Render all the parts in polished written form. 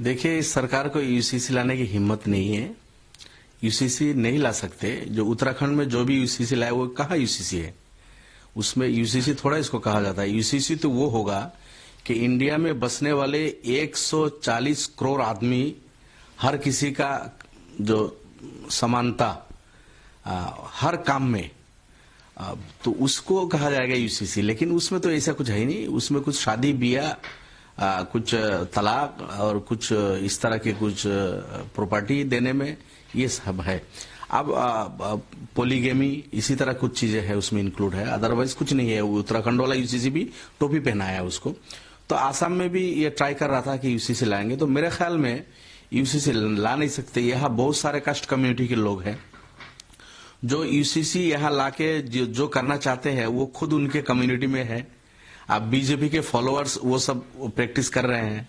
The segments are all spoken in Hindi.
देखिए, इस सरकार को यूसीसी लाने की हिम्मत नहीं है। यूसीसी नहीं ला सकते। जो उत्तराखंड में जो भी यूसीसी लाए वो कहाँ यूसीसी है? उसमें यूसीसी थोड़ा इसको कहा जाता है। यूसीसी तो वो होगा कि इंडिया में बसने वाले 140 करोड़ आदमी, हर किसी का जो समानता हर काम में, तो उसको कहा जाएगा यूसीसी। लेकिन उसमें तो ऐसा कुछ है ही नहीं। उसमें कुछ शादी ब्याह, कुछ तलाक और कुछ इस तरह के कुछ प्रॉपर्टी देने में ये सब है। अब पोलीगेमी इसी तरह कुछ चीजें है उसमें इंक्लूड है, अदरवाइज कुछ नहीं है। उत्तराखंड वाला यूसीसी भी टोपी पहनाया है उसको। तो आसाम में भी ये ट्राई कर रहा था कि यूसीसी लाएंगे, तो मेरे ख्याल में यूसीसी ला नहीं सकते। यहाँ बहुत सारे कास्ट कम्युनिटी के लोग हैं जो यूसीसी यहाँ लाके जो करना चाहते हैं वो खुद उनके कम्युनिटी में है। अब बीजेपी के फॉलोअर्स वो सब प्रैक्टिस कर रहे हैं।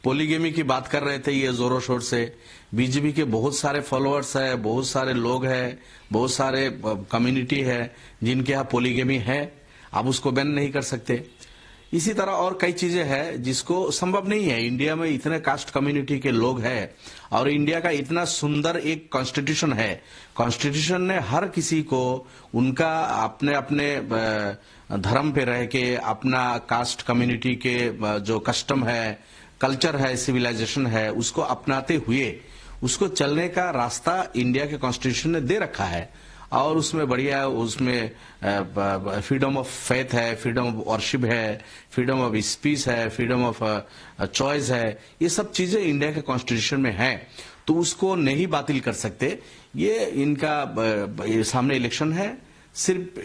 पोलीगेमी की बात कर रहे थे ये जोरों शोर से। बीजेपी के बहुत सारे फॉलोअर्स है, बहुत सारे लोग हैं, बहुत सारे कम्युनिटी है जिनके यहाँ पोलीगेमी है। आप उसको बैन नहीं कर सकते। इसी तरह और कई चीजें हैं जिसको संभव नहीं है। इंडिया में इतने कास्ट कम्युनिटी के लोग हैं और इंडिया का इतना सुंदर एक कॉन्स्टिट्यूशन है। कॉन्स्टिट्यूशन ने हर किसी को उनका अपने अपने धर्म पे रह के अपना कास्ट कम्युनिटी के जो कस्टम है, कल्चर है, सिविलाइजेशन है, उसको अपनाते हुए उसको चलने का रास्ता इंडिया के कॉन्स्टिट्यूशन ने दे रखा है। और उसमें बढ़िया, उसमें फ्रीडम ऑफ फेथ है, फ्रीडम ऑफ वर्शिप है, फ्रीडम ऑफ स्पीच है, फ्रीडम ऑफ चॉइस है। ये सब चीजें इंडिया के कॉन्स्टिट्यूशन में है, तो उसको नहीं बातिल कर सकते। ये इनका ये सामने इलेक्शन है, सिर्फ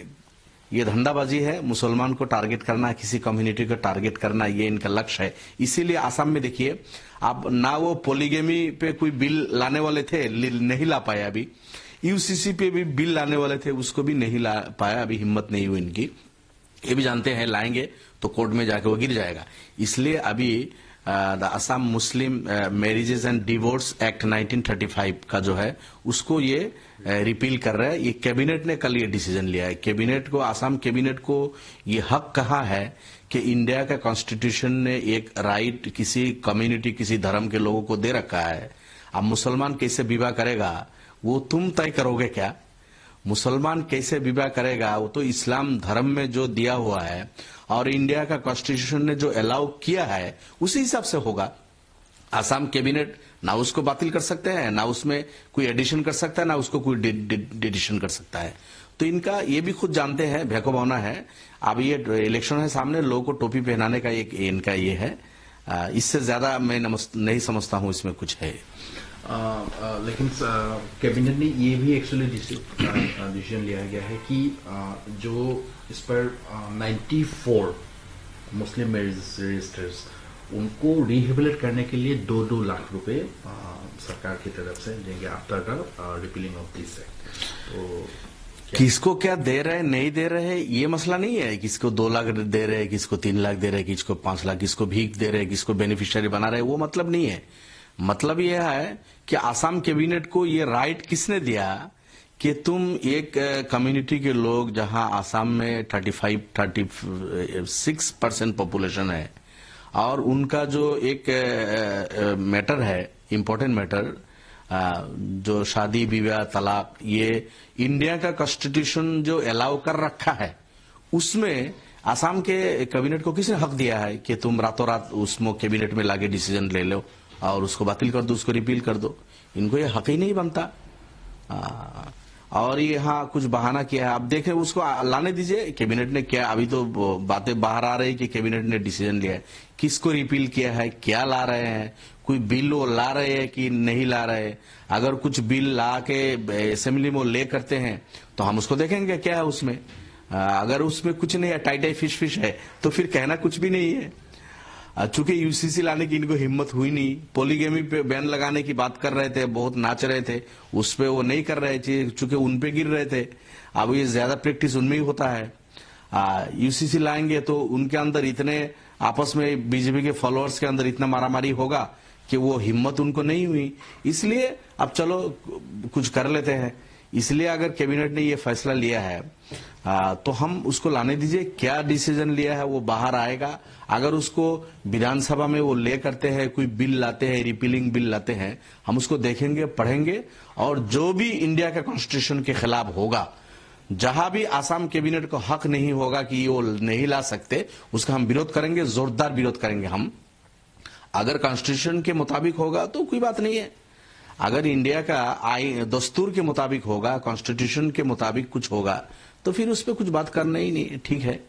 ये धंधाबाजी है। मुसलमान को टारगेट करना, किसी कम्युनिटी को टारगेट करना, ये इनका लक्ष्य है। इसीलिए आसाम में देखिए, आप ना वो पोलीगेमी पे कोई बिल लाने वाले थे, नहीं ला पाए। अभी यूसीसी पे भी बिल लाने वाले थे, उसको भी नहीं ला पाया। अभी हिम्मत नहीं हुई इनकी। ये भी जानते हैं लाएंगे तो कोर्ट में जाके वो गिर जाएगा। इसलिए अभी the Assam Muslim marriages and divorce act 1935 का जो है उसको ये रिपील कर रहा है। ये कैबिनेट ने कल ये डिसीजन लिया है। कैबिनेट को, आसाम कैबिनेट को ये हक कहा है कि इंडिया का कॉन्स्टिट्यूशन ने एक राइट किसी कम्युनिटी, किसी धर्म के लोगों को दे रखा है। अब मुसलमान कैसे विवाह करेगा वो तुम तय करोगे क्या? मुसलमान कैसे विवाह करेगा वो तो इस्लाम धर्म में जो दिया हुआ है और इंडिया का कॉन्स्टिट्यूशन ने जो अलाउ किया है उसी हिसाब से होगा। आसाम कैबिनेट ना उसको बातिल कर सकते हैं, ना उसमें कोई एडिशन कर सकता है, ना उसको कोई डिडिशन कर सकता है। तो इनका ये भी खुद जानते हैं, भैको है। अब ये इलेक्शन है सामने, लोगों को टोपी पहनाने का एक इनका ये है। इससे ज्यादा मैं नहीं समझता हूं इसमें कुछ है। लेकिन कैबिनेट ने ये भी एक्चुअली डिसीजन लिया गया है कि जो इस पर 94 मुस्लिम मैरिज रजिस्टर्स, उनको रिहेबिलिट करने के लिए 2-2 लाख रुपए सरकार की तरफ से देंगे after the repealing of this act. तो किसको क्या दे रहे नहीं दे रहे ये मसला नहीं है। किसको 2 लाख दे रहे, किसको 3 लाख दे रहे, किसको 5 लाख, किसको भीख दे रहे, किसको बेनिफिशियरी बना रहे, वो मतलब नहीं है। मतलब यह है कि आसाम कैबिनेट को ये राइट किसने दिया कि तुम एक कम्युनिटी के लोग, जहां आसाम में 36% पॉपुलेशन है और उनका जो एक मैटर है, इंपॉर्टेंट मैटर, जो शादी विवाह तलाक, ये इंडिया का कॉन्स्टिट्यूशन जो अलाउ कर रखा है उसमें आसाम के कैबिनेट को किसने हक दिया है कि तुम रातों रात उसमें कैबिनेट में लाके डिसीजन ले लो और उसको बातिल कर दो, उसको रिपील कर दो? इनको ये हक ही नहीं बनता। और ये यहाँ कुछ बहाना किया है। आप देखें, उसको लाने दीजिए। कैबिनेट ने क्या, अभी तो बातें बाहर आ रही कि कैबिनेट ने डिसीजन लिया है। किसको रिपील किया है, क्या ला रहे हैं, कोई बिल वो ला रहे हैं कि नहीं ला रहे? अगर कुछ बिल ला के असेंबली में ले करते हैं तो हम उसको देखेंगे क्या है उसमें। अगर उसमें कुछ नहीं है, टाइट फिश है, तो फिर कहना कुछ भी नहीं है। चूंकि यूसीसी लाने की इनको हिम्मत हुई नहीं, पोलीगेमी पे बैन लगाने की बात कर रहे थे, बहुत नाच रहे थे, उस पे वो नहीं कर रहे थे चूंकि उन पे गिर रहे थे। अब ये ज्यादा प्रैक्टिस उनमें ही होता है। यूसीसी लाएंगे तो उनके अंदर इतने आपस में बीजेपी के फॉलोअर्स के अंदर इतना मारामारी होगा कि वो हिम्मत उनको नहीं हुई। इसलिए अब चलो कुछ कर लेते हैं। इसलिए अगर कैबिनेट ने ये फैसला लिया है तो हम उसको लाने दीजिए, क्या डिसीजन लिया है वो बाहर आएगा। अगर उसको विधानसभा में वो ले करते हैं, कोई बिल लाते हैं, रिपीलिंग बिल लाते हैं, हम उसको देखेंगे, पढ़ेंगे, और जो भी इंडिया के कॉन्स्टिट्यूशन के खिलाफ होगा, जहां भी आसाम कैबिनेट को हक नहीं होगा कि वो नहीं ला सकते, उसका हम विरोध करेंगे, जोरदार विरोध करेंगे हम। अगर कॉन्स्टिट्यूशन के मुताबिक होगा तो कोई बात नहीं है, अगर इंडिया का दस्तूर के मुताबिक होगा, कॉन्स्टिट्यूशन के मुताबिक कुछ होगा, तो फिर उस पर कुछ बात करना ही नहीं ठीक है।